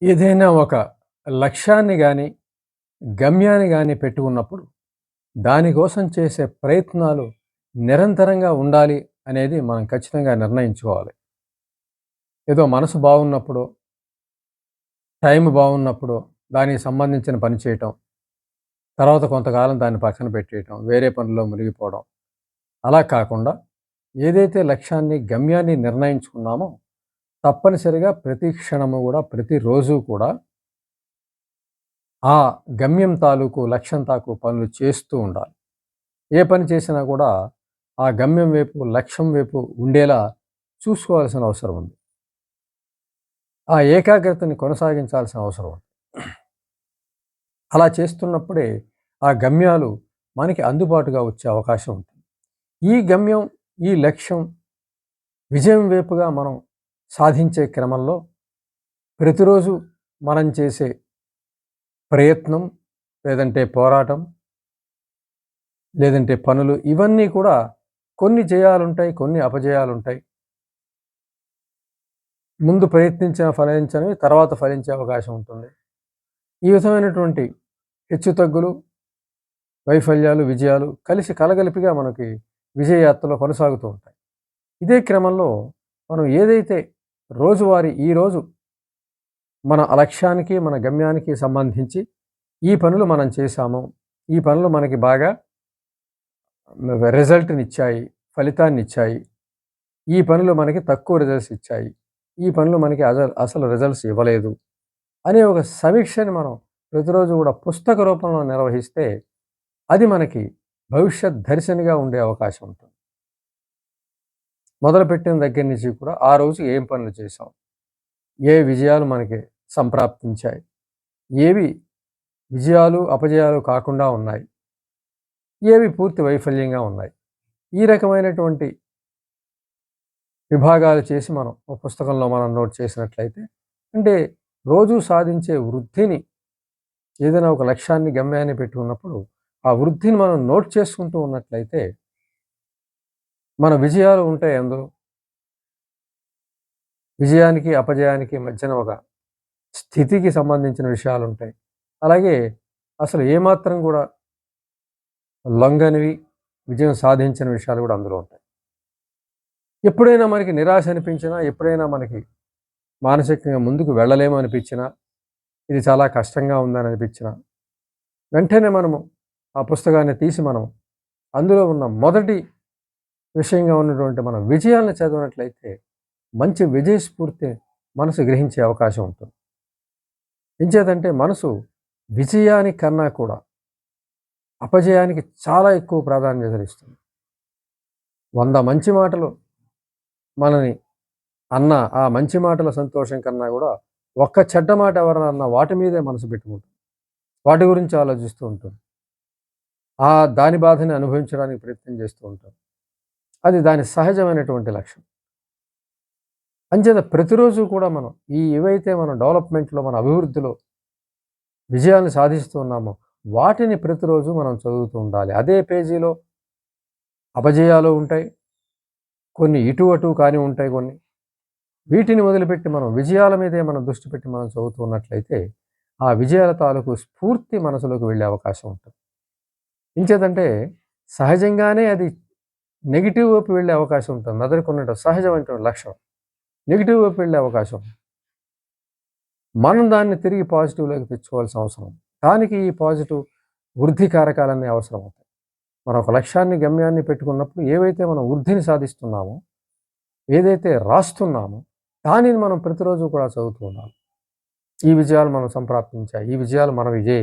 ఏదైనా ఒక లక్ష్యాన్ని గాని, గమ్యాన్ని గాని పెట్టుకున్నప్పుడు, దానికోసం చేసే ప్రయత్నాలు నిరంతరంగా ఉండాలి అనేది మనం ఖచ్చితంగా నిర్ణయించుకోవాలి. ఏదో మనసు బాగున్నప్పుడో, టైం బాగున్నప్పుడో దానికి సంబంధించిన పని చేయటం, తర్వాత కొంతకాలం దాన్ని పక్కన పెట్టేయటం, వేరే పనుల్లో మునిగిపోవడం. అలా కాకుండా ఏదైతే లక్ష్యాన్ని, గమ్యాన్ని నిర్ణయించుకున్నామో తప్పనిసరిగా ప్రతి క్షణము గూడా, ప్రతిరోజు కూడా ఆ గమ్యం తాలూకు, లక్ష్యం తాలూకు పనులు చేస్తూ ఉండాలి. ఏ పని చేసినా కూడా ఆ గమ్యం వైపు, లక్ష్యం వైపు ఉండేలా చూసుకోవాల్సిన అవసరం ఉంది. ఆ ఏకాగ్రతని కొనసాగించాల్సిన అవసరం ఉంది. అలా చేస్తున్నప్పుడే ఆ గమ్యాలు మనకి అందుబాటుగా వచ్చే అవకాశం ఉంటుంది. ఈ గమ్యం, ఈ లక్ష్యం విజయం వైపుగా మనం సాధించే క్రమంలో ప్రతిరోజు మనం చేసే ప్రయత్నం, లేదంటే పోరాటం, లేదంటే పనులు ఇవన్నీ కూడా కొన్ని జయాలుంటాయి, కొన్ని అపజయాలుంటాయి. ముందు ప్రయత్నించిన ఫలించనివి తర్వాత ఫలించే అవకాశం ఉంటుంది. ఈ విధమైనటువంటి హెచ్చుతగ్గులు, వైఫల్యాలు, విజయాలు కలిసి కలగలిపిగా మనకి విజయయాత్రలో కొనసాగుతూ ఉంటాయి. ఇదే క్రమంలో మనం ఏదైతే రోజువారీ ఈరోజు మన లక్ష్యానికి, మన గమ్యానికి సంబంధించి ఈ పనులు మనం చేశాము, ఈ పనులు మనకి బాగా రిజల్ట్‌నిచ్చాయి, ఫలితాన్నిచ్చాయి. ఈ పనులు మనకి తక్కువ రిజల్ట్స్ ఇచ్చాయి. ఈ పనులు మనకి అసలు రిజల్ట్స్ ఇవ్వలేదు అనే ఒక సమీక్షని మనం ప్రతిరోజు కూడా పుస్తక రూపంలో నిర్వహిస్తే అది మనకి భవిష్యత్ దర్శనిగా ఉండే అవకాశం ఉంటుంది. మొదలుపెట్టిన దగ్గర నుంచి కూడా ఆ రోజు ఏం పనులు చేశాం? ఏ విజయాలు మనకి సంప్రాప్తించాయి? ఏవి విజయాలు, అపజయాలు కాకుండా ఉన్నాయి? ఏవి పూర్తి వైఫల్యంగా ఉన్నాయి? ఈ రకమైనటువంటి విభాగాలు చేసి మనం ఒక పుస్తకంలో మనం నోట్ చేసినట్లయితే అంటే రోజు సాధించే వృద్ధిని ఏదైనా ఒక లక్ష్యాన్ని, గమ్యాన్ని పెట్టుకున్నప్పుడు ఆ వృద్ధిని మనం నోట్ చేసుకుంటూ ఉన్నట్లయితే మన విజయాలు ఉంటాయి అందులో. విజయానికి, అపజయానికి మధ్యన ఒక స్థితికి సంబంధించిన విషయాలుంటాయి. అలాగే అసలు ఏమాత్రం కూడా లొంగనివి, విజయం సాధించిన విషయాలు కూడా అందులో ఉంటాయి. ఎప్పుడైనా మనకి నిరాశ అనిపించినా, ఎప్పుడైనా మనకి మానసికంగా ముందుకు వెళ్ళలేము అనిపించినా, ఇది చాలా కష్టంగా ఉందని అనిపించినా, వెంటనే మనము ఆ పుస్తకాన్ని తీసి మనం అందులో ఉన్న మొదటి విషయంగా ఉన్నటువంటి మన విజయాలను చదివినట్లయితే మంచి విజయ స్ఫూర్తి మనసు గ్రహించే అవకాశం ఉంటుంది. ఎంచేతంటే మనసు విజయానికన్నా కూడా అపజయానికి చాలా ఎక్కువ ప్రాధాన్యతనిస్తుంది. 100 మంచి మాటలు మనని అన్న ఆ మంచి మాటల సంతోషం కన్నా కూడా ఒక్క చెడ్డ మాట ఎవరైనా అన్నా వాటి మీదే మనసు పెట్టుకుంటుంది. వాటి గురించి ఆలోచిస్తూ ఉంటుంది. దాని బాధని అనుభవించడానికి ప్రయత్నం చేస్తూ ఉంటాం. అది దాని సహజమైనటువంటి లక్షణం. అంచేత ప్రతిరోజు కూడా మనం ఏవైతే మనం డెవలప్‌మెంట్‌లో, మన అభివృద్ధిలో విజయాన్ని సాధిస్తూ ఉన్నామో వాటిని ప్రతిరోజు మనం చదువుతూ ఉండాలి. అదే పేజీలో అపజయాలు ఉంటాయి. కొన్ని ఇటు అటు కాని ఉంటాయి కొన్ని. వీటిని వదిలిపెట్టి మనం విజయాల మీదే మనం దృష్టి పెట్టి మనం చదువుతూ ఉన్నట్లయితే ఆ విజయాల తాలూకు స్ఫూర్తి మనసులోకి వెళ్ళే అవకాశం ఉంటుంది. ఇంచేతంటే సహజంగానే అది నెగెటివ్ వైపు వెళ్ళే అవకాశం ఉంటుంది. మెదడుకున్న సహజమైనటువంటి లక్షణం. నెగెటివ్ వైపు వెళ్ళే అవకాశం. మనం దాన్ని తిరిగి పాజిటివ్‌లోకి తెచ్చుకోవాల్సిన అవసరం. దానికి ఈ పాజిటివ్ వృద్ధి కారకాలన్నీ అవసరం అవుతాయి. మనం ఒక లక్ష్యాన్ని, గమ్యాన్ని పెట్టుకున్నప్పుడు ఏవైతే మనం వృద్ధిని సాధిస్తున్నామో, ఏదైతే రాస్తున్నామో దానిని మనం ప్రతిరోజు కూడా చదువుతూ ఉండాలి. ఈ విజయాలు మనం సంప్రాప్తించాయి. ఈ విజయాలు మనవియే.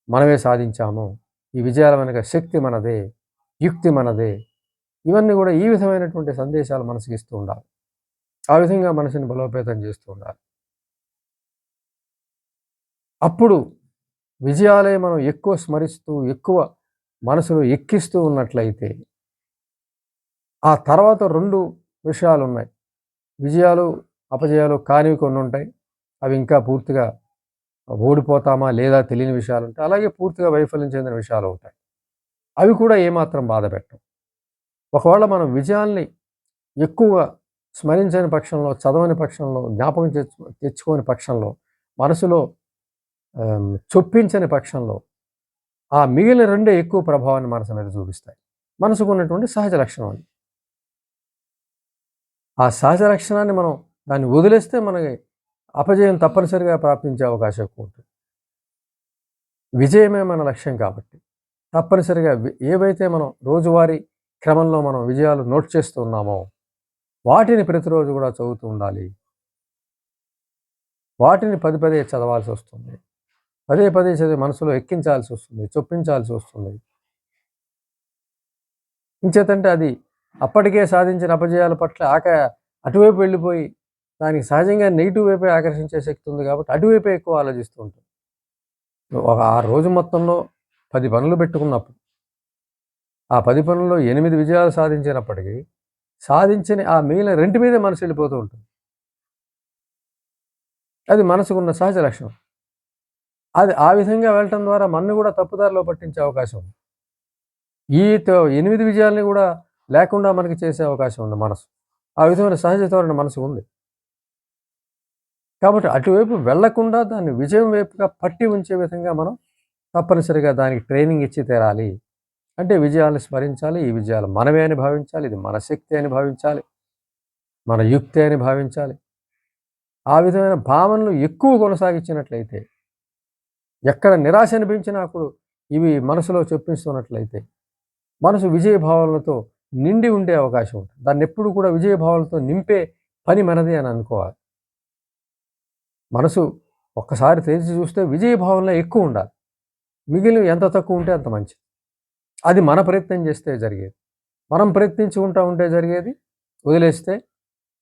మనమే సాధించాము. ఈ విజయాల వెనక శక్తి మనదే. యుక్తి మనదే. ఇవన్నీ కూడా ఈ విధమైనటువంటి సందేశాలు మనసుకి ఇస్తూ ఉండాలి. ఆ విధంగా మనసుని బలోపేతం చేస్తూ ఉండాలి. అప్పుడు విజయాలే మనం ఎక్కువ స్మరిస్తూ, ఎక్కువ మనసులో ఎక్కిస్తూ ఉన్నట్లయితే ఆ తర్వాత 2 విషయాలున్నాయి. విజయాలు, అపజయాలు కానివి కొన్నుంటాయి. అవి ఇంకా పూర్తిగా ఓడిపోతామా లేదా తెలియని విషయాలుంటాయి. అలాగే పూర్తిగా వైఫల్యం చెందిన విషయాలు ఉంటాయి. అవి కూడా ఏమాత్రం బాధపెట్టవు. ఒకవేళ మనం విజయాల్ని ఎక్కువగా స్మరించని పక్షంలో, చదవని పక్షంలో, జ్ఞాపకం తెచ్చుకోని పక్షంలో మనసులో చొప్పించని పక్షంలో ఆ మిగిలిన రెండే ఎక్కువ ప్రభావాన్ని మనసు మీద చూపిస్తాయి. మనసుకు ఉన్నటువంటి సహజ లక్షణం అది. ఆ సహజ లక్షణాన్ని మనం దాన్ని వదిలేస్తే మనకి అపజయం తప్పనిసరిగా ప్రాప్తించే అవకాశం ఎక్కువ ఉంటుంది. విజయమే మన లక్ష్యం కాబట్టి తప్పనిసరిగా ఏవైతే మనం రోజువారీ క్రమంలో మనం విజయాలు నోట్ చేస్తూ ఉన్నామో వాటిని ప్రతిరోజు కూడా చదువుతూ ఉండాలి. వాటిని పదే పదే చదవాల్సి వస్తుంది. పదే పదే చదివి మనసులో ఎక్కించాల్సి వస్తుంది, చొప్పించాల్సి వస్తుంది. ఇంచేతంటే అది అప్పటికే సాధించిన అపజయాల పట్ల అటువైపు వెళ్ళిపోయి దానికి సహజంగా నెగిటివ్ వైపే ఆకర్షించే శక్తి ఉంది కాబట్టి అటువైపే ఎక్కువ ఆలోచిస్తూ ఉంటుంది. ఆ రోజు మొత్తంలో 10 పనులు పెట్టుకున్నప్పుడు ఆ 10 పనుల్లో 8 విజయాలు సాధించినప్పటికీ సాధించిన ఆ మిగిలిన 2 మీదే మనసు వెళ్ళిపోతూ ఉంటుంది. అది మనసుకున్న సహజ లక్షణం. అది ఆ విధంగా వెళ్ళటం ద్వారా మనను కూడా తప్పుదారిలో పట్టించే అవకాశం ఉంది. ఈ 8 విజయాల్ని కూడా లేకుండా మనకి చేసే అవకాశం ఉంది మనసు. ఆ విధమైన సహజ ధోరణి మనసుకు ఉంది. కాబట్టి అటువైపు వెళ్లకుండా దాన్ని విజయం వైపుగా పట్టి ఉంచే విధంగా మనం తప్పనిసరిగా దానికి ట్రైనింగ్ ఇచ్చి తీరాలి. అంటే విజయాలను స్మరించాలి. ఈ విజయాలు మనమే అని భావించాలి. ఇది మన శక్తి అని భావించాలి. మన యుక్తి అని భావించాలి. ఆ విధమైన భావనలు ఎక్కువ కొనసాగించినట్లయితే ఎక్కడ నిరాశ అనిపించినా అప్పుడు ఇవి మనసులో చొప్పిస్తున్నట్లయితే మనసు విజయ భావనలతో నిండి ఉండే అవకాశం ఉంటుంది. దాన్ని ఎప్పుడు కూడా విజయ భావనలతో నింపే పని మనది అని అనుకోవాలి. మనసు ఒక్కసారి తెరిచి చూస్తే విజయ భావనలో ఎక్కువ ఉండాలి. మిగిలిన ఎంత తక్కువ ఉంటే అంత మంచిది. అది మన ప్రయత్నం చేస్తే జరిగేది. మనం ప్రయత్నించుకుంటూ ఉంటే జరిగేది. వదిలేస్తే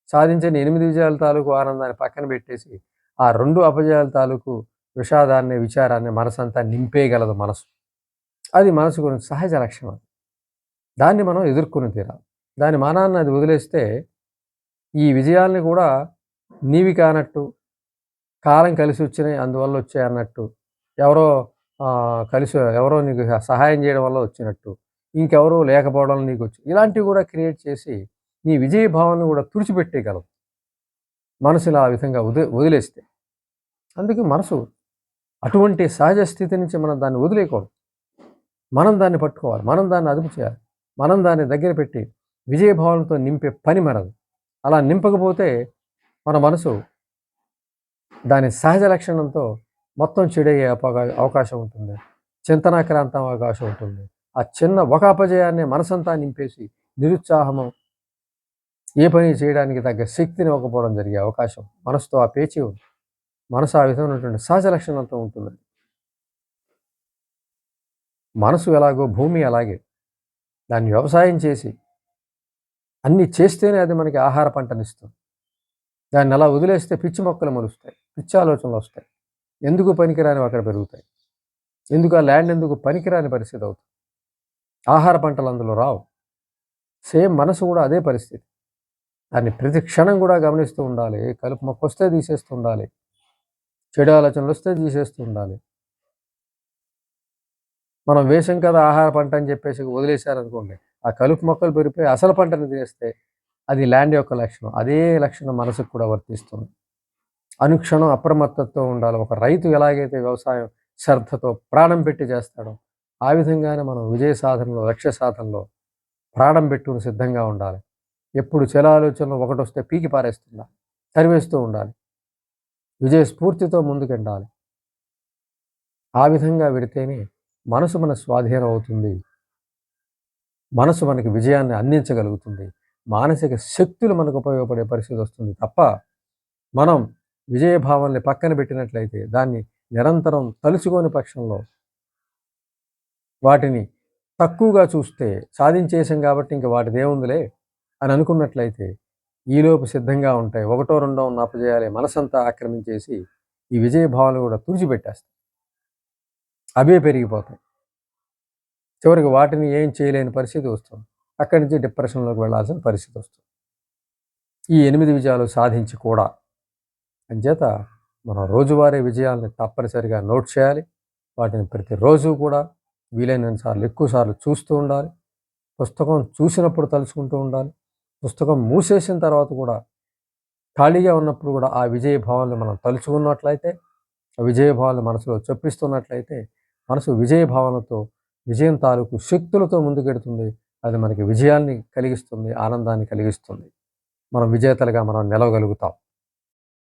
సాధించిన 8 విజయాల తాలూకు ఆనందాన్ని పక్కన పెట్టేసి ఆ 2 అపజయాల తాలూకు విషాదాన్ని, విచారాన్ని మనసంతా నింపేయగలదు మనసు. అది మనసు గురించి సహజ లక్షణం. దాన్ని మనం ఎదుర్కొని తీరాలి. దాని మానాన్ని అది వదిలేస్తే ఈ విజయాల్ని కూడా నీవి కానట్టు, కాలం కలిసి వచ్చినాయి అందువల్ల వచ్చాయి అన్నట్టు, ఎవరో ఎవరో నీకు సహాయం చేయడం వల్ల వచ్చినట్టు, ఇంకెవరో లేకపోవడం వల్ల నీకు వచ్చి ఇలాంటివి కూడా క్రియేట్ చేసి నీ విజయ భావాన్ని కూడా తుడిచిపెట్టేయగలవు మనసులో ఆ విధంగా వదిలేస్తే. అందుకే మనసు అటువంటి సహజ స్థితి నుంచి మనం దాన్ని వదిలేయకూడదు. మనం దాన్ని పట్టుకోవాలి. మనం దాన్ని అదుపు చేయాలి. మనం దాన్ని దగ్గర పెట్టి విజయ భావనతో నింపే పని మనది. అలా నింపకపోతే మన మనసు దాని సహజ లక్షణంతో మొత్తం చెడయ్యే అవకాశం ఉంటుంది. చింతనాక్రాంతం అవకాశం ఉంటుంది. ఆ చిన్న ఒక అపజయాన్ని మనసంతా నింపేసి నిరుత్సాహము, ఏ పని చేయడానికి తగ్గ శక్తిని ఇవ్వకపోవడం జరిగే అవకాశం మనసుతో ఆ పేచీ ఉంది. మనసు ఆ విధమైనటువంటి సహజ లక్షణంతో ఉంటుంది. మనసు ఎలాగో భూమి అలాగే దాన్ని వ్యవసాయం చేసి అన్నీ చేస్తేనే అది మనకి ఆహార పంటనిస్తుంది. దాన్ని అలా వదిలేస్తే పిచ్చి మొక్కలు మొలుస్తాయి, పిచ్చి ఆలోచనలు వస్తాయి, ఎందుకు పనికిరానివి అక్కడ పెరుగుతాయి. ఎందుకు ఆ ల్యాండ్ ఎందుకు పనికిరాని పరిస్థితి అవుతుంది. ఆహార పంటలు అందులో రావు. సేమ్ మనసు కూడా అదే పరిస్థితి. దాన్ని ప్రతి క్షణం కూడా గమనిస్తూ ఉండాలి. కలుపు మొక్క వస్తే తీసేస్తూ ఉండాలి, చెడు ఆలోచనలు వస్తే తీసేస్తూ ఉండాలి. మనం వేసాం కదా ఆహార పంట అని చెప్పేసి వదిలేశారనుకోండి, ఆ కలుపు మొక్కలు పెరిగిపోయి అసలు పంటను తినేస్తే అది ల్యాండ్ యొక్క లక్షణం. అదే లక్షణం మనసుకు కూడా వర్తిస్తుంది. అనుక్షణం అప్రమత్తతో ఉండాలి. ఒక రైతు ఎలాగైతే వ్యవసాయం శ్రద్ధతో ప్రాణం పెట్టి చేస్తాడో ఆ విధంగానే మనం విజయ సాధనలో, లక్ష్య సాధనలో ప్రాణం పెట్టుకుని సిద్ధంగా ఉండాలి. ఎప్పుడు చెల ఆలోచనలు ఒకటొస్తే పీకి పారేస్తుండాలి, తరివేస్తూ ఉండాలి. విజయ స్ఫూర్తితో ముందుకెళ్ళాలి. ఆ విధంగా వెడితేనే మనసు మన స్వాధీనం అవుతుంది. మనసు మనకి విజయాన్ని అందించగలుగుతుంది. మానసిక శక్తులు మనకు ఉపయోగపడే పరిస్థితి వస్తుంది తప్ప మనం విజయ భావాల్ని పక్కన పెట్టినట్లయితే, దాన్ని నిరంతరం తలుచుకోని పక్షంలో వాటిని తక్కువగా చూస్తే సాధించేసాం కాబట్టి ఇంక వాటిదేముందిలే అని అనుకున్నట్లయితే ఈలోపు సిద్ధంగా ఉంటాయి. ఒకటో రెండో ఉన్న అపజయాలే మనసంతా ఆక్రమించేసి ఈ విజయ భావాలు కూడా తుడిచిపెట్టేస్తాయి. అవే పెరిగిపోతాయి. చివరికి వాటిని ఏం చేయలేని పరిస్థితి వస్తుంది. అక్కడి నుంచి డిప్రెషన్లోకి వెళ్ళాల్సిన పరిస్థితి వస్తుంది. ఈ 8 విజయాలు సాధించి కూడా అంచేత మనం రోజువారీ విజయాల్ని తప్పనిసరిగా నోట్ చేయాలి. వాటిని ప్రతిరోజు కూడా వీలైనంత సార్లు ఎక్కువ సార్లు చూస్తూ ఉండాలి. పుస్తకం చూసినప్పుడు తలుచుకుంటూ ఉండాలి. పుస్తకం మూసేసిన తర్వాత కూడా ఖాళీగా ఉన్నప్పుడు కూడా ఆ విజయ భావాలను మనం తలుచుకున్నట్లయితే విజయభావాలు మనసులో చొప్పిస్తున్నట్లయితే మనసు విజయ భావనతో, విజయం తాలూకు శక్తులతో ముందుకెడుతుంది. అది మనకి విజయాన్ని కలిగిస్తుంది, ఆనందాన్ని కలిగిస్తుంది. మనం విజేతలుగా మనం నిలవగలుగుతాం.